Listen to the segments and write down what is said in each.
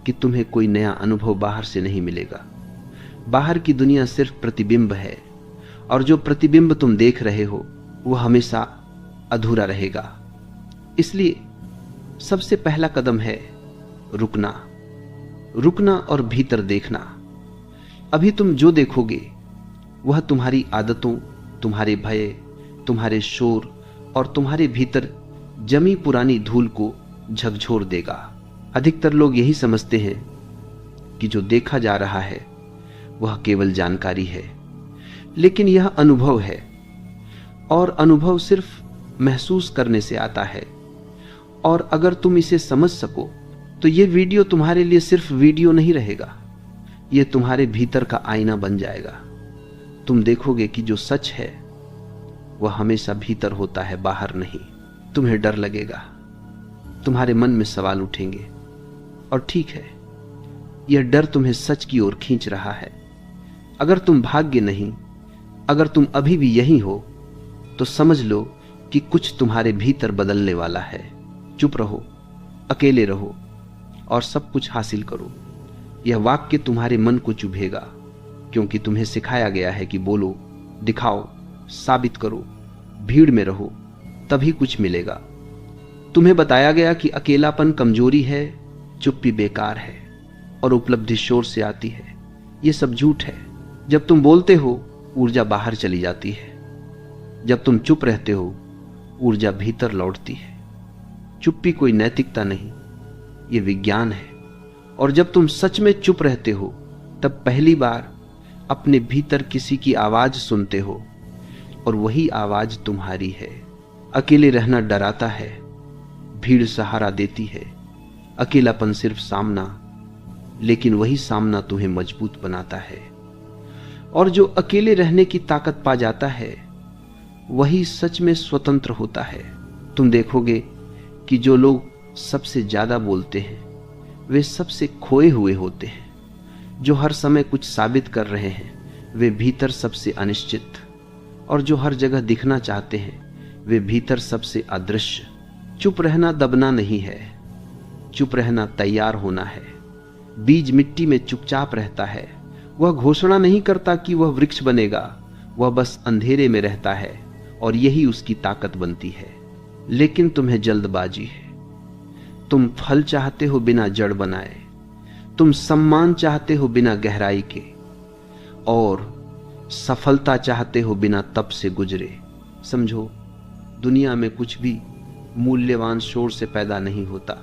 कि तुम्हें कोई नया अनुभव बाहर से नहीं मिलेगा। बाहर की दुनिया सिर्फ प्रतिबिंब है, और जो प्रतिबिंब तुम देख रहे हो वह हमेशा अधूरा रहेगा। इसलिए सबसे पहला कदम है रुकना। रुकना और भीतर देखना। अभी तुम जो देखोगे वह तुम्हारी आदतों, तुम्हारे भय, तुम्हारे शोर और तुम्हारे भीतर जमी पुरानी धूल को झकझोर देगा। अधिकतर लोग यही समझते हैं कि जो देखा जा रहा है वह केवल जानकारी है, लेकिन यह अनुभव है, और अनुभव सिर्फ महसूस करने से आता है। और अगर तुम इसे समझ सको तो यह वीडियो तुम्हारे लिए सिर्फ वीडियो नहीं रहेगा, यह तुम्हारे भीतर का आईना बन जाएगा। तुम देखोगे कि जो सच है वह हमेशा भीतर होता है, बाहर नहीं। तुम्हें डर लगेगा, तुम्हारे मन में सवाल उठेंगे, और ठीक है, यह डर तुम्हें सच की ओर खींच रहा है। अगर तुम भाग्य नहीं, अगर तुम अभी भी यहीं हो, तो समझ लो कि कुछ तुम्हारे भीतर बदलने वाला है। चुप रहो, अकेले रहो और सब कुछ हासिल करो। यह वाक्य तुम्हारे मन को चुभेगा, क्योंकि तुम्हें सिखाया गया है कि बोलो, दिखाओ, साबित करो, भीड़ में रहो, तभी कुछ मिलेगा। तुम्हें बताया गया कि अकेलापन कमजोरी है, चुप्पी बेकार है, और उपलब्धि शोर से आती है। यह सब झूठ है। जब तुम बोलते हो ऊर्जा बाहर चली जाती है, जब तुम चुप रहते हो ऊर्जा भीतर लौटती है। चुप्पी कोई नैतिकता नहीं, यह विज्ञान है। और जब तुम सच में चुप रहते हो तब पहली बार अपने भीतर किसी की आवाज सुनते हो, और वही आवाज तुम्हारी है। अकेले रहना डराता है, भीड़ सहारा देती है। अकेलापन सिर्फ सामना, लेकिन वही सामना तुम्हें मजबूत बनाता है। और जो अकेले रहने की ताकत पा जाता है वही सच में स्वतंत्र होता है। तुम देखोगे कि जो लोग सबसे ज्यादा बोलते हैं वे सबसे खोए हुए होते हैं। जो हर समय कुछ साबित कर रहे हैं वे भीतर सबसे अनिश्चित, और जो हर जगह दिखना चाहते हैं वे भीतर सबसे अदृश्य। चुप रहना दबना नहीं है, चुप रहना तैयार होना है। बीज मिट्टी में चुपचाप रहता है, वह घोषणा नहीं करता कि वह वृक्ष बनेगा, वह बस अंधेरे में रहता है, और यही उसकी ताकत बनती है। लेकिन तुम्हें जल्दबाजी है। तुम फल चाहते हो बिना जड़ बनाए, तुम सम्मान चाहते हो बिना गहराई के, और सफलता चाहते हो बिना तप से गुजरे। समझो, दुनिया में कुछ भी मूल्यवान शोर से पैदा नहीं होता।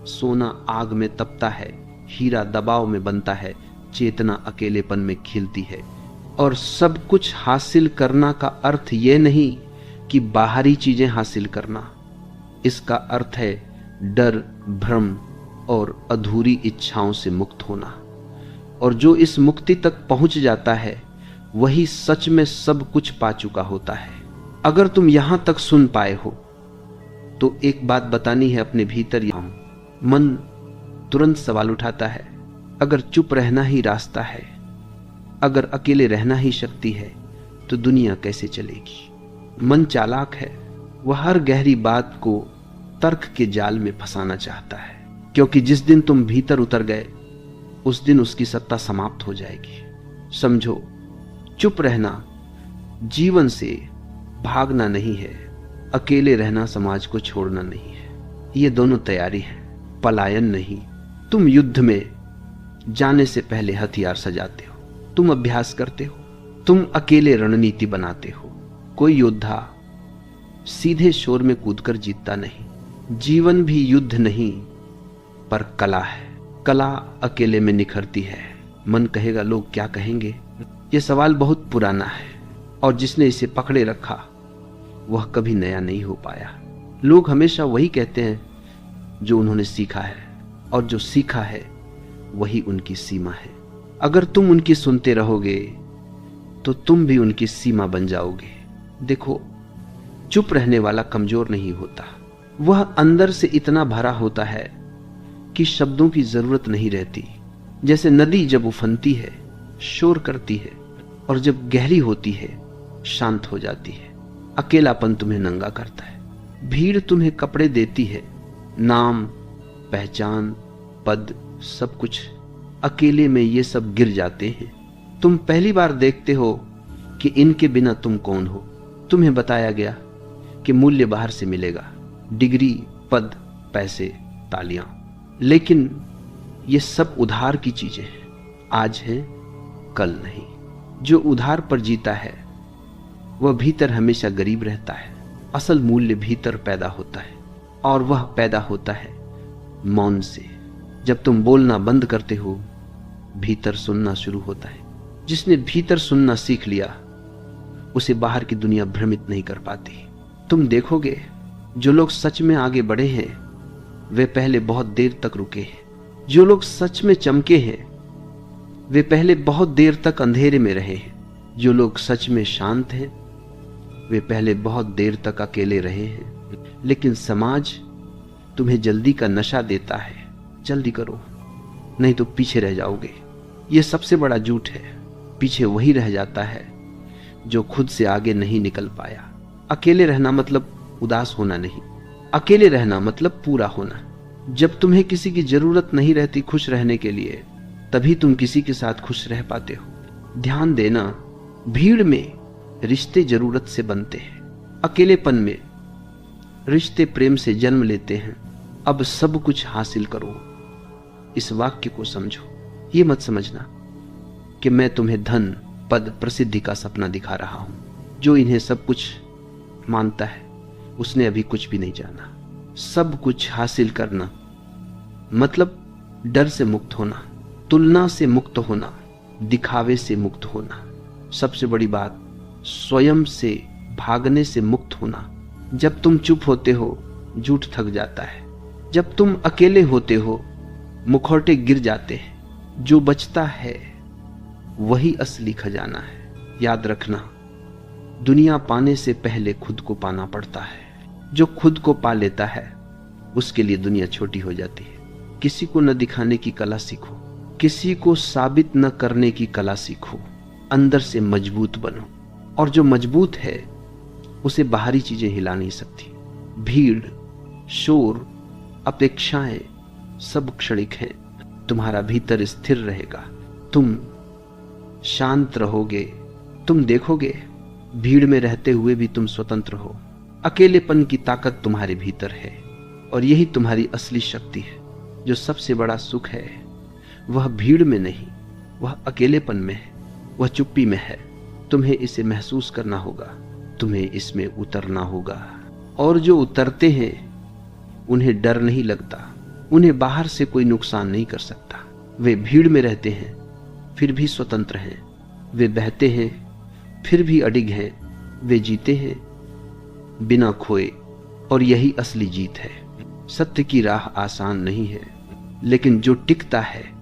सोना आग में तपता है, हीरा दबाव में बनता है, चेतना अकेलेपन में खिलती है। और सब कुछ हासिल करना का अर्थ यह नहीं कि बाहरी चीजें हासिल करना। इसका अर्थ है डर, भ्रम और अधूरी इच्छाओं से मुक्त होना। और जो इस मुक्ति तक पहुंच जाता है वही सच में सब कुछ पा चुका होता है। अगर तुम यहां तक सुन पाए हो तो एक बात बतानी है अपने भीतर। मन तुरंत सवाल उठाता है, अगर चुप रहना ही रास्ता है, अगर अकेले रहना ही शक्ति है, तो दुनिया कैसे चलेगी? मन चालाक है, वह हर गहरी बात को तर्क के जाल में फंसाना चाहता है, क्योंकि जिस दिन तुम भीतर उतर गए उस दिन उसकी सत्ता समाप्त हो जाएगी। समझो, चुप रहना जीवन से भागना नहीं है, अकेले रहना समाज को छोड़ना नहीं है। ये दोनों तैयारी है, पलायन नहीं। तुम युद्ध में जाने से पहले हथियार सजाते हो, तुम अभ्यास करते हो, तुम अकेले रणनीति बनाते हो। कोई योद्धा सीधे शोर में कूदकर जीतता नहीं। जीवन भी युद्ध नहीं पर कला है। कला अकेले में निखरती है। मन कहेगा लोग क्या कहेंगे? यह सवाल बहुत पुराना है और जिसने इसे पकड़े रखा वह कभी नया नहीं हो पाया। लोग हमेशा वही कहते हैं जो उन्होंने सीखा है, और जो सीखा है वही उनकी सीमा है। अगर तुम उनकी सुनते रहोगे तो तुम भी उनकी सीमा बन जाओगे। देखो, चुप रहने वाला कमजोर नहीं होता, वह अंदर से इतना भरा होता है कि शब्दों की जरूरत नहीं रहती। जैसे नदी जब उफनती है शोर करती है, और जब गहरी होती है शांत हो जाती है। अकेलापन तुम्हें नंगा करता है, भीड़ तुम्हें कपड़े देती है, नाम, पहचान, पद, सब कुछ अकेले में ये सब गिर जाते हैं। तुम पहली बार देखते हो कि इनके बिना तुम कौन हो। तुम्हें बताया गया कि मूल्य बाहर से मिलेगा, डिग्री, पद, पैसे, तालियां, लेकिन ये सब उधार की चीजें हैं। आज है, कल नहीं। जो उधार पर जीता है वह भीतर हमेशा गरीब रहता है। असल मूल्य भीतर पैदा होता है, और वह पैदा होता है मौन से। जब तुम बोलना बंद करते हो, भीतर सुनना शुरू होता है। जिसने भीतर सुनना सीख लिया उसे बाहर की दुनिया भ्रमित नहीं कर पाती। तुम देखोगे जो लोग सच में आगे बढ़े हैं वे पहले बहुत देर तक रुके हैं। जो लोग सच में चमके हैं वे पहले बहुत देर तक अंधेरे में रहे हैं। जो लोग सच में शांत हैं वे पहले बहुत देर तक अकेले रहे हैं। लेकिन समाज तुम्हें जल्दी का नशा देता है। जल्दी करो, नहीं तो पीछे रह जाओगे। यह सबसे बड़ा झूठ है। पीछे वही रह जाता है जो खुद से आगे नहीं निकल पाया। अकेले रहना मतलब उदास होना नहीं, अकेले रहना मतलब पूरा होना। जब तुम्हें किसी की जरूरत नहीं रहती खुश रहने के लिए, तभी तुम किसी के साथ खुश रह पाते हो। ध्यान देना, भीड़ में रिश्ते जरूरत से बनते हैं, अकेलेपन में रिश्ते प्रेम से जन्म लेते हैं। अब सब कुछ हासिल करो। इस वाक्य को समझो। ये मत समझना कि मैं तुम्हें धन, पद, प्रसिद्धि का सपना दिखा रहा हूं। जो इन्हें सब कुछ मानता है उसने अभी कुछ भी नहीं जाना। सब कुछ हासिल करना मतलब डर से मुक्त होना, तुलना से मुक्त होना, दिखावे से मुक्त होना। सबसे बड़ी बात, स्वयं से भागने से मुक्त होना। जब तुम चुप होते हो झूठ थक जाता है। जब तुम अकेले होते हो मुखौटे गिर जाते हैं। जो बचता है वही असली खजाना है। याद रखना, दुनिया पाने से पहले खुद को पाना पड़ता है। जो खुद को पा लेता है उसके लिए दुनिया छोटी हो जाती है। किसी को न दिखाने की कला सीखो, किसी को साबित न करने की कला सीखो। अंदर से मजबूत बनो, और जो मजबूत है उसे बाहरी चीजें हिला नहीं सकती। भीड़, शोर, अपेक्षाएं सब क्षणिक हैं। तुम्हारा भीतर स्थिर रहेगा, तुम शांत रहोगे। तुम देखोगे भीड़ में रहते हुए भी तुम स्वतंत्र हो। अकेलेपन की ताकत तुम्हारे भीतर है, और यही तुम्हारी असली शक्ति है। जो सबसे बड़ा सुख है वह भीड़ में नहीं, वह अकेलेपन में है, वह चुप्पी में है। तुम्हें इसे महसूस करना होगा, तुम्हें इसमें उतरना होगा। और जो उतरते हैं उन्हें डर नहीं लगता, उन्हें बाहर से कोई नुकसान नहीं कर सकता। वे भीड़ में रहते हैं फिर भी स्वतंत्र हैं। वे बहते हैं फिर भी अडिग हैं। वे जीते हैं बिना खोए, और यही असली जीत है। सत्य की राह आसान नहीं है, लेकिन जो टिकता है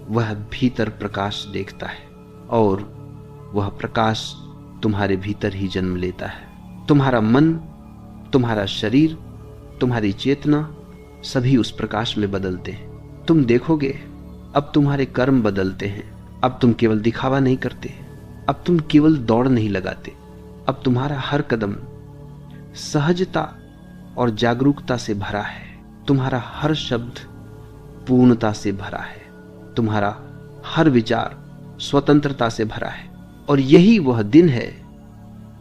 वह भीतर प्रकाश देखता है, और वह प्रकाश तुम्हारे भीतर ही जन्म लेता है। तुम्हारा मन, तुम्हारा शरीर, तुम्हारी चेतना सभी उस प्रकाश में बदलते हैं। तुम देखोगे अब तुम्हारे कर्म बदलते हैं। अब तुम केवल दिखावा नहीं करते, अब तुम केवल दौड़ नहीं लगाते। अब तुम्हारा हर कदम सहजता और जागरूकता से भरा है। तुम्हारा हर शब्द पूर्णता से भरा है। तुम्हारा हर विचार स्वतंत्रता से भरा है। और यही वह दिन है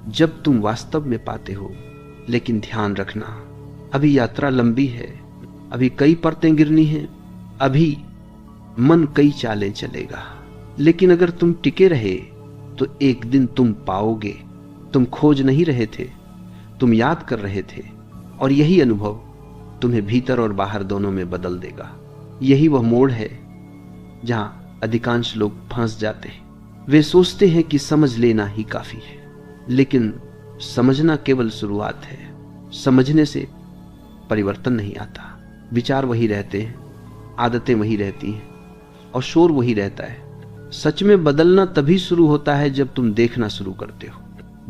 जब तुम वास्तव में पाते हो। लेकिन ध्यान रखना, अभी यात्रा लंबी है, अभी कई परतें गिरनी हैं, अभी मन कई चालें चलेगा। लेकिन अगर तुम टिके रहे तो एक दिन तुम पाओगे। तुम खोज नहीं रहे थे, तुम याद कर रहे थे, और यही अनुभव तुम्हें भीतर और बाहर दोनों में बदल देगा। यही वह मोड़ है जहां अधिकांश लोग फंस जाते हैं। वे सोचते हैं कि समझ लेना ही काफी है, लेकिन समझना केवल शुरुआत है। समझने से परिवर्तन नहीं आता। विचार वही रहते हैं, आदतें वही रहती हैं, और शोर वही रहता है। सच में बदलना तभी शुरू होता है जब तुम देखना शुरू करते हो।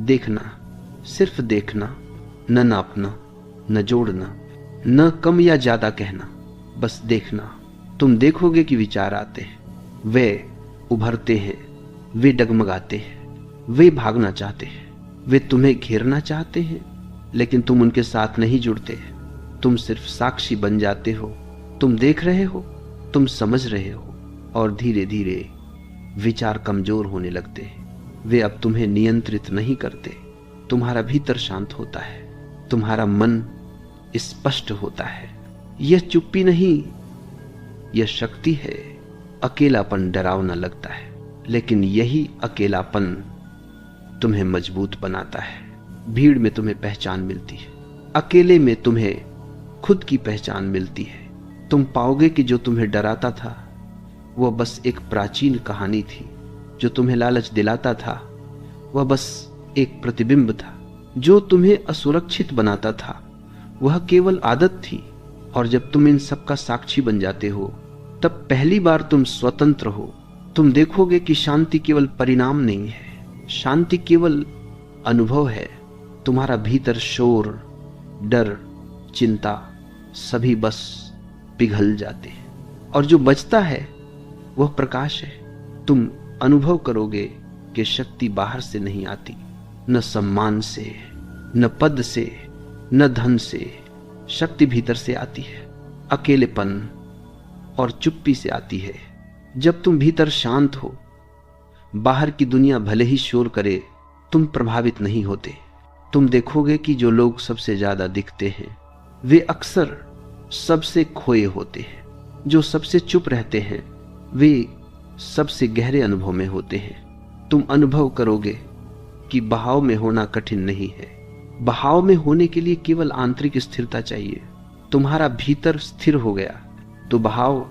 देखना, सिर्फ देखना, न नापना, न जोड़ना, न कम या ज्यादा कहना, बस देखना। तुम देखोगे कि विचार आते हैं, वे उभरते हैं, वे डगमगाते हैं, वे भागना चाहते हैं, वे तुम्हें घेरना चाहते हैं, लेकिन तुम उनके साथ नहीं जुड़ते। तुम सिर्फ साक्षी बन जाते हो। तुम देख रहे हो तुम समझ रहे हो और धीरे धीरे विचार कमजोर होने लगते हैं। वे अब तुम्हें नियंत्रित नहीं करते। तुम्हारा भीतर शांत होता है, तुम्हारा मन स्पष्ट होता है। यह चुप्पी नहीं, यह शक्ति है। अकेलापन डरावना लगता है, लेकिन यही अकेलापन तुम्हें मजबूत बनाता है। भीड़ में तुम्हें पहचान मिलती है, अकेले में तुम्हें खुद की पहचान मिलती है। तुम पाओगे कि जो तुम्हें डराता था वह बस एक प्राचीन कहानी थी, जो तुम्हें लालच दिलाता था वह बस एक प्रतिबिंब था, जो तुम्हें असुरक्षित बनाता था वह केवल आदत थी। और जब तुम इन सब का साक्षी बन जाते हो, तब पहली बार तुम स्वतंत्र हो। तुम देखोगे कि शांति केवल परिणाम नहीं है, शांति केवल अनुभव है। तुम्हारा भीतर शोर, डर, चिंता सभी बस पिघल जाते हैं और जो बचता है वह प्रकाश है। तुम अनुभव करोगे कि शक्ति बाहर से नहीं आती, न सम्मान से, न पद से, न धन से। शक्ति भीतर से आती है, अकेलेपन और चुप्पी से आती है। जब तुम भीतर शांत हो, बाहर की दुनिया भले ही शोर करे, तुम प्रभावित नहीं होते। तुम देखोगे कि जो लोग सबसे ज्यादा दिखते हैं वे अक्सर सबसे खोए होते हैं। जो सबसे चुप रहते हैं वे सबसे गहरे अनुभव में होते हैं। तुम अनुभव करोगे कि बहाव में होना कठिन नहीं है। बहाव में होने के लिए केवल आंतरिक स्थिरता चाहिए। तुम्हारा भीतर स्थिर हो गया तो बहाव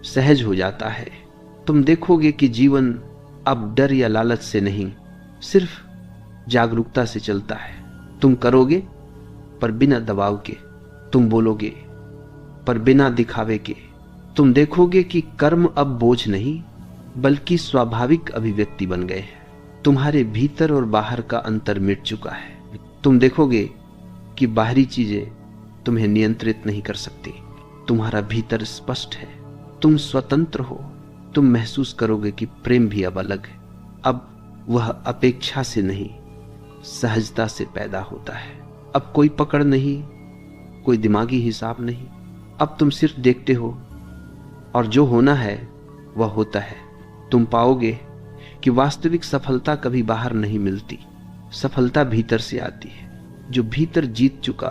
सहज हो जाता है। तुम देखोगे कि जीवन अब डर या लालच से नहीं, सिर्फ जागरूकता से चलता है। तुम करोगे पर बिना दबाव के, तुम बोलोगे पर बिना दिखावे के। तुम देखोगे कि कर्म अब बोझ नहीं बल्कि स्वाभाविक अभिव्यक्ति बन गए हैं। तुम्हारे भीतर और बाहर का अंतर मिट चुका है। तुम देखोगे कि बाहरी चीजें तुम्हें नियंत्रित नहीं कर सकती। तुम्हारा भीतर स्पष्ट है, तुम स्वतंत्र हो। तुम महसूस करोगे कि प्रेम भी अब अलग है। अब वह अपेक्षा से नहीं, सहजता से पैदा होता है। अब कोई पकड़ नहीं, कोई दिमागी हिसाब नहीं। अब तुम सिर्फ देखते हो और जो होना है वह होता है। तुम पाओगे कि वास्तविक सफलता कभी बाहर नहीं मिलती, सफलता भीतर से आती है। जो भीतर जीत चुका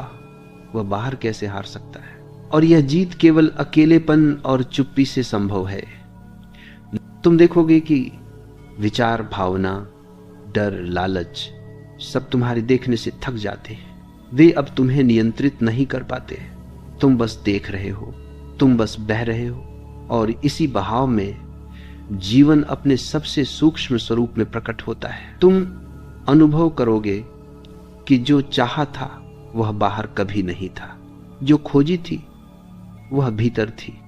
वह बाहर कैसे हार सकता है। और यह जीत केवल अकेलेपन और चुप्पी से संभव है। तुम देखोगे कि विचार, भावना, डर, लालच सब तुम्हारे देखने से थक जाते हैं। वे अब तुम्हें नियंत्रित नहीं कर पाते। तुम बस देख रहे हो, तुम बस बह रहे हो और इसी बहाव में जीवन अपने सबसे सूक्ष्म स्वरूप में प्रकट होता है। तुम अनुभव करोगे कि जो चाहा था वह बाहर कभी नहीं था, जो खोजी थी वह भीतर थी।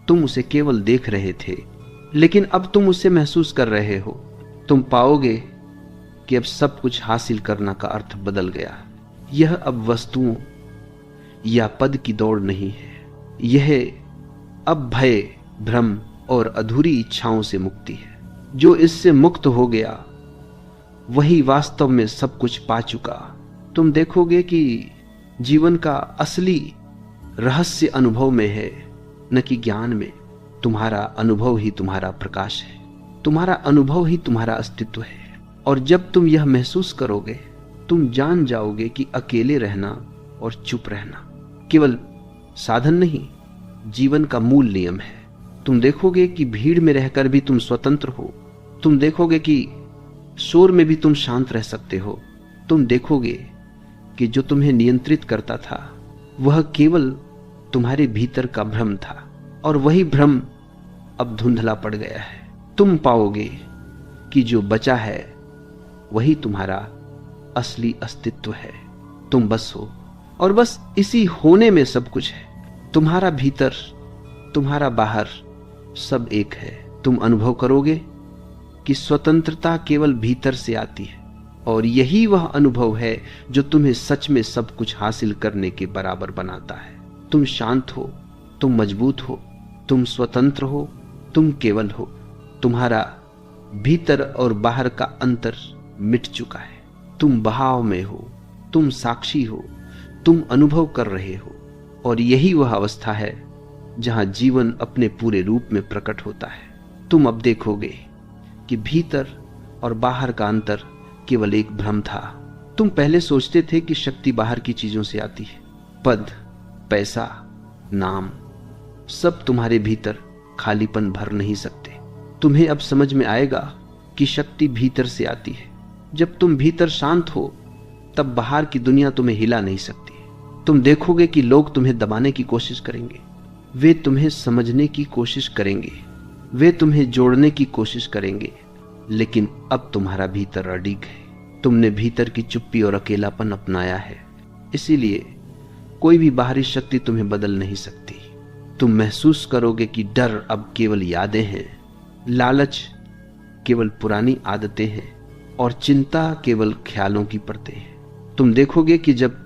तुम उसे केवल देख रहे थे, लेकिन अब तुम उसे महसूस कर रहे हो। तुम पाओगे कि अब सब कुछ हासिल करना का अर्थ बदल गया। यह अब वस्तुओं या पद की दौड़ नहीं है, यह अब भय, भ्रम और अधूरी इच्छाओं से मुक्ति है। जो इससे मुक्त हो गया वही वास्तव में सब कुछ पा चुका। तुम देखोगे कि जीवन का असली रहस्य अनुभव में है, न कि ज्ञान में। तुम्हारा अनुभव ही तुम्हारा प्रकाश है, तुम्हारा अनुभव ही तुम्हारा अस्तित्व है। और जब तुम यह महसूस करोगे, तुम जान जाओगे कि अकेले रहना और चुप रहना केवल साधन नहीं, जीवन का मूल नियम है। तुम देखोगे कि भीड़ में रहकर भी तुम स्वतंत्र हो। तुम देखोगे कि शोर में भी तुम शांत रह सकते हो। तुम देखोगे कि जो तुम्हें नियंत्रित करता था वह केवल तुम्हारे भीतर का भ्रम था, और वही भ्रम अब धुंधला पड़ गया है। तुम पाओगे कि जो बचा है वही तुम्हारा असली अस्तित्व है। तुम बस हो, और बस इसी होने में सब कुछ है। तुम्हारा भीतर, तुम्हारा बाहर सब एक है। तुम अनुभव करोगे कि स्वतंत्रता केवल भीतर से आती है, और यही वह अनुभव है जो तुम्हें सच में सब कुछ हासिल करने के बराबर बनाता है। तुम शांत हो, तुम मजबूत हो, तुम स्वतंत्र हो, तुम केवल हो। तुम्हारा भीतर और बाहर का अंतर मिट चुका है। तुम बहाव में हो, तुम साक्षी हो, तुम अनुभव कर रहे हो। और यही वह अवस्था है जहां जीवन अपने पूरे रूप में प्रकट होता है। तुम अब देखोगे कि भीतर और बाहर का अंतर केवल एक भ्रम था। तुम पहले सोचते थे कि शक्ति बाहर की चीजों से आती है, पद, पैसा, नाम, सब तुम्हारे भीतर खालीपन भर नहीं सकते। तुम्हें अब समझ में आएगा कि शक्ति भीतर से आती है। जब तुम भीतर शांत हो तब बाहर की दुनिया तुम्हें हिला नहीं सकती। तुम देखोगे कि लोग तुम्हें दबाने की कोशिश करेंगे, वे तुम्हें समझने की कोशिश करेंगे, वे तुम्हें जोड़ने की कोशिश करेंगे, लेकिन अब तुम्हारा भीतर अडिग है। तुमने भीतर की चुप्पी और अकेलापन अपनाया है, इसीलिए कोई भी बाहरी शक्ति तुम्हें बदल नहीं सकती। तुम महसूस करोगे कि डर अब केवल यादें हैं, लालच केवल पुरानी आदतें हैं और चिंता केवल ख्यालों की परतें हैं। तुम देखोगे कि जब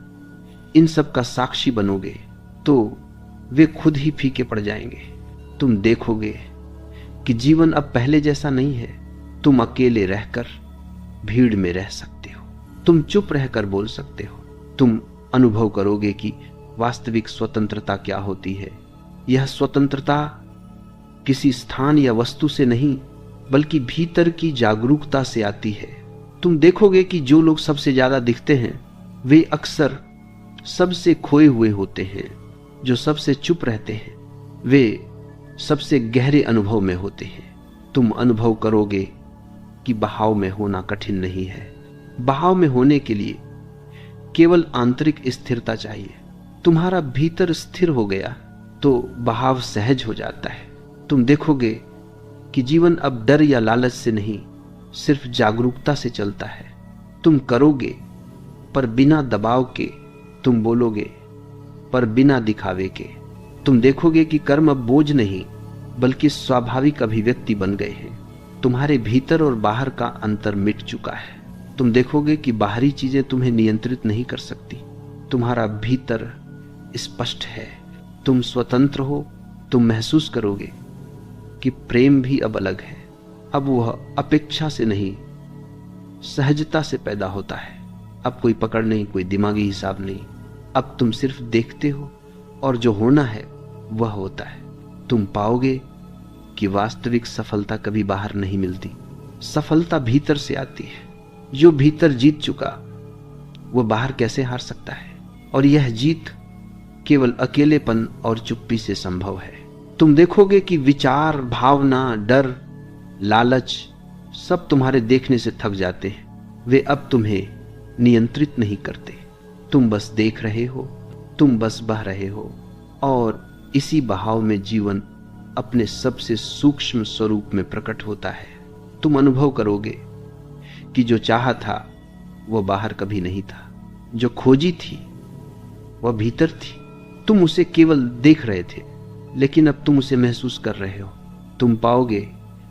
इन सब का साक्षी बनोगे तो वे खुद ही फीके पड़ जाएंगे। तुम देखोगे कि जीवन अब पहले जैसा नहीं है। तुम अकेले रहकर भीड़ में रह सकते हो, तुम चुप रहकर बोल सकते हो। तुम अनुभव करोगे कि वास्तविक स्वतंत्रता क्या होती है। यह स्वतंत्रता किसी स्थान या वस्तु से नहीं, बल्कि भीतर की जागरूकता से आती है। तुम देखोगे कि जो लोग सबसे ज्यादा दिखते हैं वे अक्सर सबसे खोए हुए होते हैं। जो सबसे चुप रहते हैं वे सबसे गहरे अनुभव में होते हैं। तुम अनुभव करोगे कि बहाव में होना कठिन नहीं है। बहाव में होने के लिए केवल आंतरिक स्थिरता चाहिए। तुम्हारा भीतर स्थिर हो गया तो बहाव सहज हो जाता है। तुम देखोगे कि जीवन अब डर या लालच से नहीं, सिर्फ जागरूकता से चलता है। तुम करोगे पर बिना दबाव के, तुम बोलोगे पर बिना दिखावे के। तुम देखोगे कि कर्म अब बोझ नहीं बल्कि स्वाभाविक अभिव्यक्ति बन गए हैं। तुम्हारे भीतर और बाहर का अंतर मिट चुका है। तुम देखोगे कि बाहरी चीजें तुम्हें नियंत्रित नहीं कर सकती। तुम्हारा भीतर स्पष्ट है, तुम स्वतंत्र हो। तुम महसूस करोगे कि प्रेम भी अब अलग है। अब वह अपेक्षा से नहीं, सहजता से पैदा होता है। अब कोई पकड़ नहीं, कोई दिमागी हिसाब नहीं। अब तुम सिर्फ देखते हो और जो होना है वह होता है। तुम पाओगे कि वास्तविक सफलता कभी बाहर नहीं मिलती। सफलता भीतर से आती है। जो भीतर जीत चुका वह बाहर कैसे हार सकता है? और यह जीत केवल अकेलेपन और चुप्पी से संभव है। तुम देखोगे कि विचार, भावना, डर, लालच सब तुम्हारे देखने से थक जाते हैं। वे अब तुम्हें नियंत्रित नहीं करते। तुम बस देख रहे हो, तुम बस बह रहे हो और इसी बहाव में जीवन अपने सबसे सूक्ष्म स्वरूप में प्रकट होता है। तुम अनुभव करोगे कि जो चाहा था वह बाहर कभी नहीं था, जो खोजी थी वह भीतर थी। तुम उसे केवल देख रहे थे, लेकिन अब तुम उसे महसूस कर रहे हो। तुम पाओगे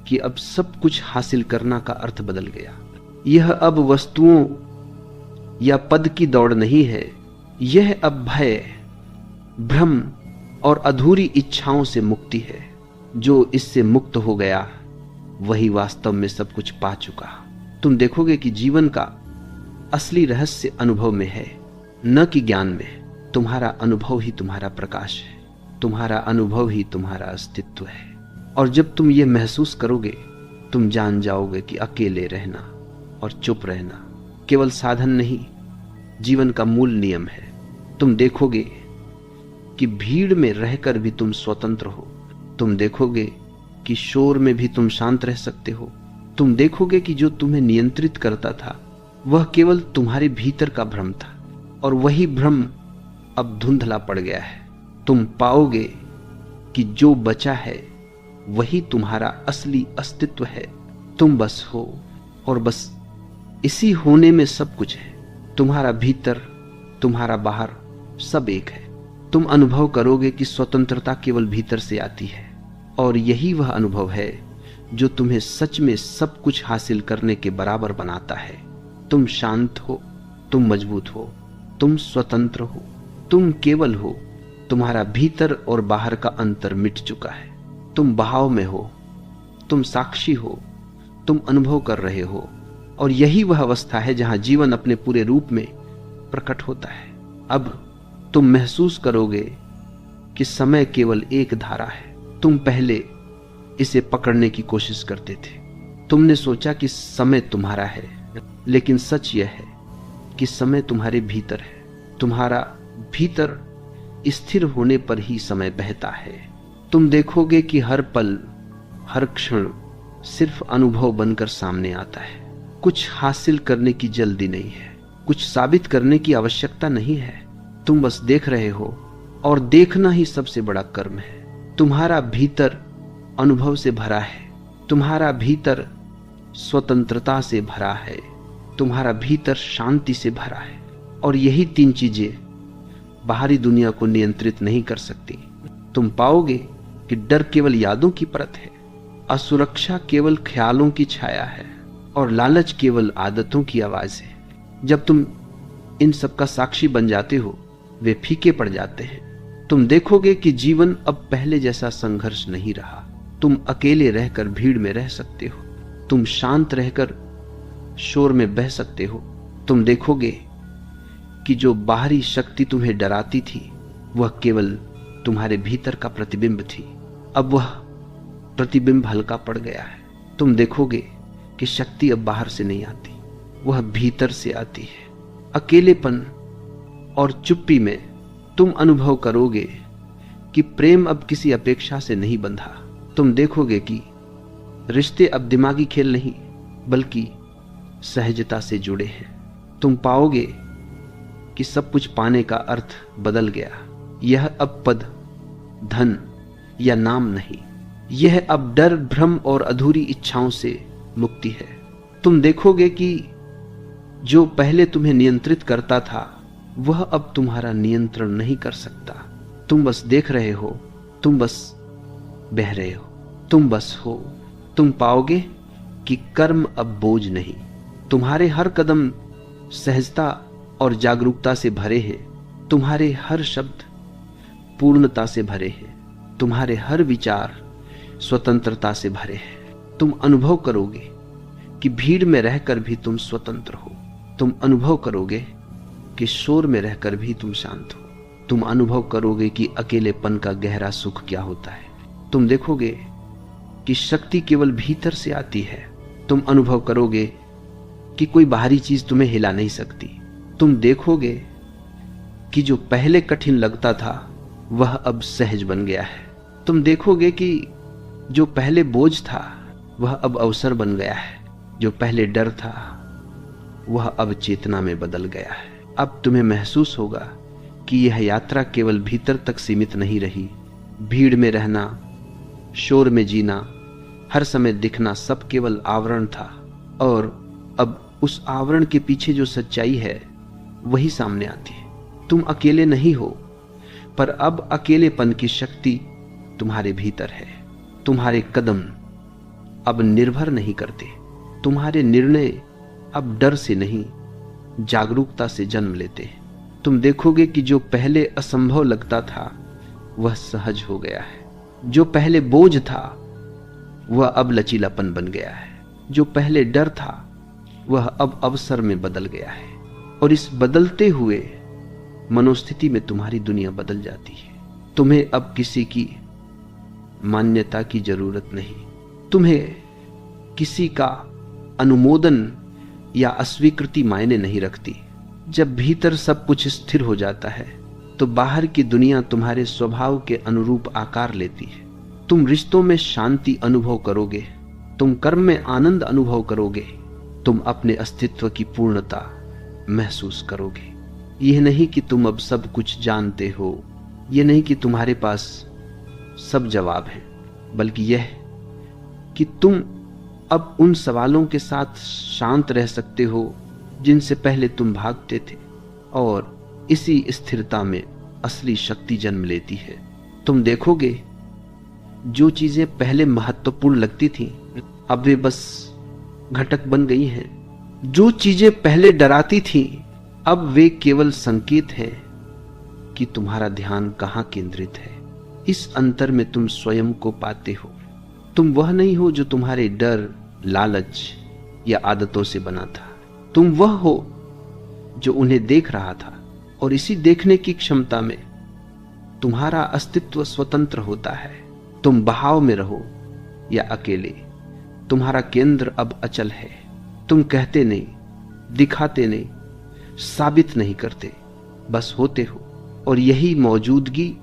कि अब सब कुछ हासिल करना का अर्थ बदल गया। यह अब वस्तुओं या पद की दौड़ नहीं है, यह अब भय, भ्रम और अधूरी इच्छाओं से मुक्ति है। जो इससे मुक्त हो गया वही वास्तव में सब कुछ पा चुका। तुम देखोगे कि जीवन का असली रहस्य अनुभव में है, न कि ज्ञान में। तुम्हारा अनुभव ही तुम्हारा प्रकाश है, तुम्हारा अनुभव ही तुम्हारा अस्तित्व है। और जब तुम ये महसूस करोगे तुम जान जाओगे कि अकेले रहना और चुप रहना केवल साधन नहीं, जीवन का मूल नियम है। तुम देखोगे कि भीड़ में रहकर भी तुम स्वतंत्र हो। तुम देखोगे कि शोर में भी तुम शांत रह सकते हो। तुम देखोगे कि जो तुम्हें नियंत्रित करता था वह केवल तुम्हारे भीतर का भ्रम था और वही भ्रम अब धुंधला पड़ गया है। तुम पाओगे कि जो बचा है वही तुम्हारा असली अस्तित्व है। तुम बस हो और बस इसी होने में सब कुछ है। तुम्हारा भीतर, तुम्हारा बाहर सब एक है। तुम अनुभव करोगे कि स्वतंत्रता केवल भीतर से आती है और यही वह अनुभव है जो तुम्हें सच में सब कुछ हासिल करने के बराबर बनाता है। तुम शांत हो, तुम मजबूत हो, तुम स्वतंत्र हो, तुम केवल हो। तुम्हारा भीतर और बाहर का अंतर मिट चुका है। तुम बहाव में हो, तुम साक्षी हो, तुम अनुभव कर रहे हो और यही वह अवस्था है जहां जीवन अपने पूरे रूप में प्रकट होता है। अब तुम महसूस करोगे कि समय केवल एक धारा है। तुम पहले इसे पकड़ने की कोशिश करते थे। तुमने सोचा कि समय तुम्हारा है, लेकिन सच यह है कि समय तुम्हारे भीतर है। तुम्हारा भीतर स्थिर होने पर ही समय बहता है। तुम देखोगे कि हर पल, हर क्षण सिर्फ अनुभव बनकर सामने आता है। कुछ हासिल करने की जल्दी नहीं है, कुछ साबित करने की आवश्यकता नहीं है। तुम बस देख रहे हो, और देखना ही सबसे बड़ा कर्म है। तुम्हारा भीतर अनुभव से भरा है, तुम्हारा भीतर स्वतंत्रता से भरा है, तुम्हारा भीतर शांति से भरा है। और यही तीन चीजें बाहरी दुनिया को नियंत्रित नहीं कर सकती। तुम पाओगे कि डर केवल यादों की परत है, असुरक्षा केवल ख्यालों की छाया है, और लालच केवल आदतों की आवाज है। जब तुम इन सब का साक्षी बन जाते हो, वे फीके पड़ जाते हैं। तुम देखोगे कि जीवन अब पहले जैसा संघर्ष नहीं रहा। तुम अकेले रहकर भीड़ में रह सकते हो, तुम शांत रहकर शोर में बह सकते हो। तुम देखोगे कि जो बाहरी शक्ति तुम्हें डराती थी, वह केवल तुम्हारे भीतर का प्रतिबिंब थी। अब वह प्रतिबिंब हल्का पड़ गया है। तुम देखोगे कि शक्ति अब बाहर से नहीं आती, वह भीतर से आती है। अकेलेपन और चुप्पी में तुम अनुभव करोगे कि प्रेम अब किसी अपेक्षा से नहीं बंधा। तुम देखोगे कि रिश्ते अब दिमागी खेल नहीं, बल्कि सहजता से जुड़े हैं। तुम पाओगे कि सब कुछ पाने का अर्थ बदल गया। यह अब पद, धन या नाम नहीं, यह अब डर, भ्रम और अधूरी इच्छाओं से मुक्ति है। तुम देखोगे कि जो पहले तुम्हें नियंत्रित करता था, वह अब तुम्हारा नियंत्रण नहीं कर सकता। तुम बस देख रहे हो, तुम बस बह रहे हो, तुम बस हो। तुम पाओगे कि कर्म अब बोझ नहीं, तुम्हारे हर कदम सहजता और जागरूकता से भरे हैं। तुम्हारे हर शब्द पूर्णता से भरे हैं, तुम्हारे हर विचार स्वतंत्रता से भरे हैं। तुम अनुभव करोगे कि भीड़ में रहकर भी तुम स्वतंत्र हो। तुम अनुभव करोगे कि शोर में रहकर भी तुम शांत हो। तुम अनुभव करोगे कि अकेलेपन का गहरा सुख क्या होता है। तुम देखोगे कि शक्ति केवल भीतर से आती है। तुम अनुभव करोगे कि कोई बाहरी चीज तुम्हें हिला नहीं सकती। तुम देखोगे कि जो पहले कठिन लगता था, वह अब सहज बन गया है। तुम देखोगे कि जो पहले बोझ था, वह अब अवसर बन गया है। जो पहले डर था, वह अब चेतना में बदल गया है। अब तुम्हें महसूस होगा कि यह यात्रा केवल भीतर तक सीमित नहीं रही। भीड़ में रहना, शोर में जीना, हर समय दिखना, सब केवल आवरण था। और अब उस आवरण के पीछे जो सच्चाई है, वही सामने आती है। तुम अकेले नहीं हो, पर अब अकेलेपन की शक्ति तुम्हारे भीतर है। तुम्हारे कदम अब निर्भर नहीं करते, तुम्हारे निर्णय अब डर से नहीं, जागरूकता से जन्म लेते हैं। तुम देखोगे कि जो पहले असंभव लगता था, वह सहज हो गया है। जो पहले बोझ था, वह अब लचीलापन बन गया है। जो पहले डर था, वह अब अवसर में बदल गया है। और इस बदलते हुए मनोस्थिति में तुम्हारी दुनिया बदल जाती है। तुम्हें अब किसी की मान्यता की जरूरत नहीं, तुम्हें किसी का अनुमोदन या अस्वीकृति मायने नहीं रखती। जब भीतर सब कुछ स्थिर हो जाता है, तो बाहर की दुनिया तुम्हारे स्वभाव के अनुरूप आकार लेती है। तुम रिश्तों में शांति अनुभव करोगे, तुम कर्म में आनंद अनुभव करोगे, तुम अपने अस्तित्व की पूर्णता महसूस करोगे। यह नहीं कि तुम अब सब कुछ जानते हो, यह नहीं कि तुम्हारे पास सब जवाब है, बल्कि यह कि तुम अब उन सवालों के साथ शांत रह सकते हो जिनसे पहले तुम भागते थे। और इसी स्थिरता में असली शक्ति जन्म लेती है। तुम देखोगे जो चीजें पहले महत्वपूर्ण लगती थीं, अब वे बस घटक बन गई हैं। जो चीजें पहले डराती थीं, अब वे केवल संकेत हैं कि तुम्हारा ध्यान कहां केंद्रित है। इस अंतर में तुम स्वयं को पाते हो। तुम वह नहीं हो जो तुम्हारे डर, लालच या आदतों से बना था। तुम वह हो जो उन्हें देख रहा था। और इसी देखने की क्षमता में तुम्हारा अस्तित्व स्वतंत्र होता है। तुम बहाव में रहो या अकेले, तुम्हारा केंद्र अब अचल है। तुम कहते नहीं, दिखाते नहीं, साबित नहीं करते, बस होते हो। और यही मौजूदगी,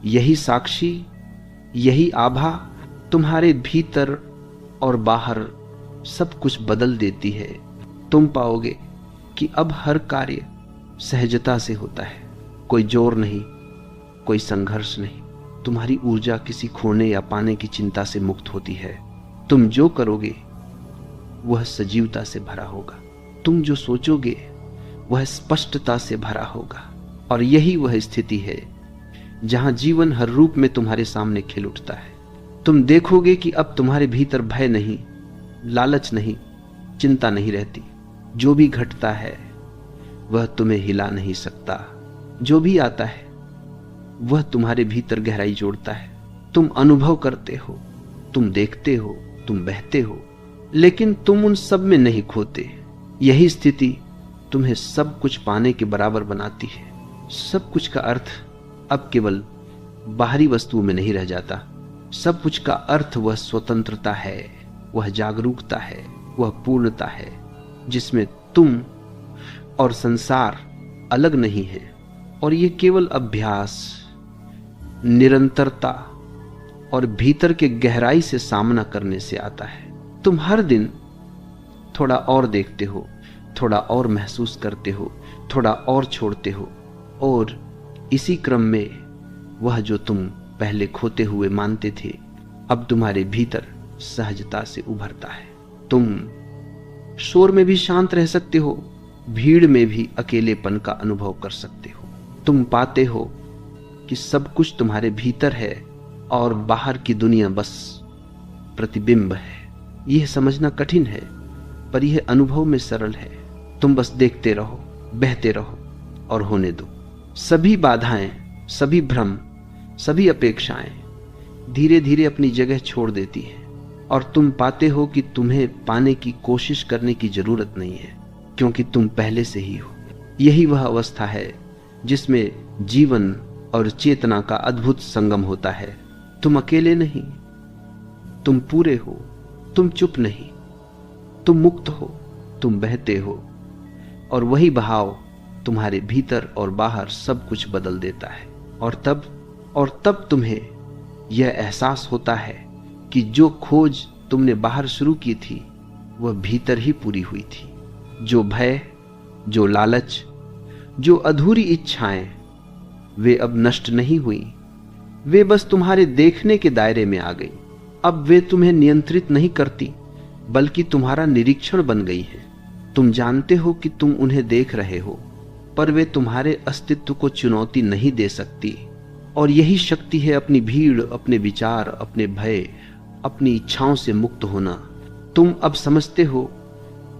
यही साक्षी, यही आभा तुम्हारे भीतर और बाहर सब कुछ बदल देती है। तुम पाओगे कि अब हर कार्य सहजता से होता है, कोई जोर नहीं, कोई संघर्ष नहीं। तुम्हारी ऊर्जा किसी खोने या पाने की चिंता से मुक्त होती है। तुम जो करोगे वह सजीवता से भरा होगा, तुम जो सोचोगे वह स्पष्टता से भरा होगा। और यही वह स्थिति है जहां जीवन हर रूप में तुम्हारे सामने खिल उठता है। तुम देखोगे कि अब तुम्हारे भीतर भय नहीं, लालच नहीं, चिंता नहीं रहती। जो भी घटता है वह तुम्हें हिला नहीं सकता। जो भी आता है वह तुम्हारे भीतर गहराई जोड़ता है। तुम अनुभव करते हो, तुम देखते हो, तुम बहते हो, लेकिन तुम उन सब में नहीं खोते। यही स्थिति तुम्हें सब कुछ पाने के बराबर बनाती है। सब कुछ का अर्थ अब केवल बाहरी वस्तुओं में नहीं रह जाता। सब कुछ का अर्थ वह स्वतंत्रता है, वह जागरूकता है, वह पूर्णता है जिसमें तुम और संसार अलग नहीं है। और ये केवल अभ्यास, निरंतरता और भीतर के गहराई से सामना करने से आता है। तुम हर दिन थोड़ा और देखते हो, थोड़ा और महसूस करते हो, थोड़ा और छोड़ते हो, और इसी क्रम में वह जो तुम पहले खोते हुए मानते थे अब तुम्हारे भीतर सहजता से उभरता है। तुम शोर में भी शांत रह सकते हो, भीड़ में भी अकेलेपन का अनुभव कर सकते हो। तुम पाते हो कि सब कुछ तुम्हारे भीतर है और बाहर की दुनिया बस प्रतिबिंब है। यह समझना कठिन है, पर यह अनुभव में सरल है। तुम बस देखते रहो, बहते रहो और होने दो। सभी बाधाएं, सभी भ्रम, सभी अपेक्षाएं धीरे धीरे अपनी जगह छोड़ देती हैं और तुम पाते हो कि तुम्हें पाने की कोशिश करने की जरूरत नहीं है, क्योंकि तुम पहले से ही हो। यही वह अवस्था है जिसमें जीवन और चेतना का अद्भुत संगम होता है। तुम अकेले नहीं, तुम पूरे हो। तुम चुप नहीं, तुम मुक्त हो, तुम बहते हो। और वही बहाव तुम्हारे भीतर और बाहर सब कुछ बदल देता है। और तब तुम्हें यह एहसास होता है कि जो खोज तुमने बाहर शुरू की थी वह भीतर ही पूरी हुई थी। जो भय, जो लालच, जो अधूरी इच्छाएं, वे अब नष्ट नहीं हुई। वे बस तुम्हारे देखने के दायरे में आ गई। अब वे तुम्हें नियंत्रित नहीं करती, बल्कि तुम्हारा निरीक्षण बन गई है। तुम जानते हो कि तुम उन्हें देख रहे हो, पर वे तुम्हारे अस्तित्व को चुनौती नहीं दे सकती। और यही शक्ति है अपनी भीड़, अपने विचार, अपने भय, अपनी इच्छाओं से मुक्त होना। तुम अब समझते हो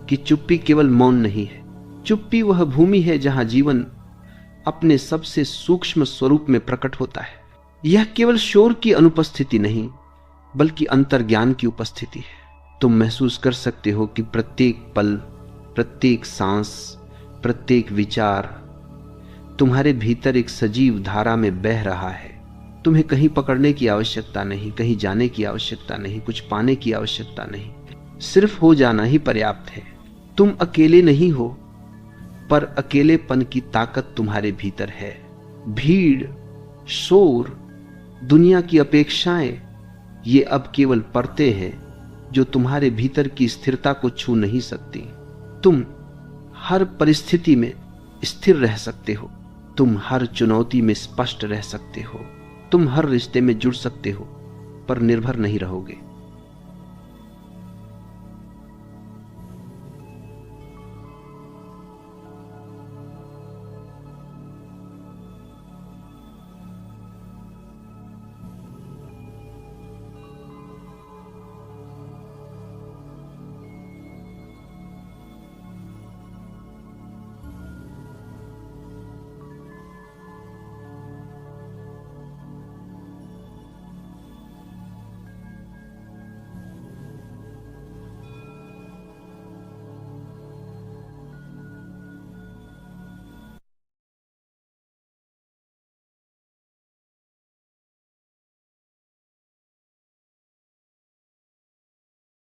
कि चुप्पी केवल मौन नहीं है। चुप्पी वह भूमि है जहां जीवन अपने सबसे सूक्ष्म स्वरूप में प्रकट होता है। यह केवल शोर की अनुपस्थिति नहीं, बल्कि अंतर्ज्ञान की उपस्थिति है। तुम महसूस कर सकते हो कि प्रत्येक पल, प्रत्येक सांस, प्रत्येक विचार तुम्हारे भीतर एक सजीव धारा में बह रहा है। तुम्हें कहीं पकड़ने की आवश्यकता नहीं, कहीं जाने की आवश्यकता नहीं, कुछ पाने की आवश्यकता नहीं, सिर्फ हो जाना ही पर्याप्त है। तुम अकेले नहीं हो, पर अकेलेपन की ताकत तुम्हारे भीतर है। भीड़, शोर, दुनिया की अपेक्षाएं, ये अब केवल परतें हैं जो तुम्हारे भीतर की स्थिरता को छू नहीं सकती। तुम हर परिस्थिति में स्थिर रह सकते हो, तुम हर चुनौती में स्पष्ट रह सकते हो, तुम हर रिश्ते में जुड़ सकते हो, पर निर्भर नहीं रहोगे।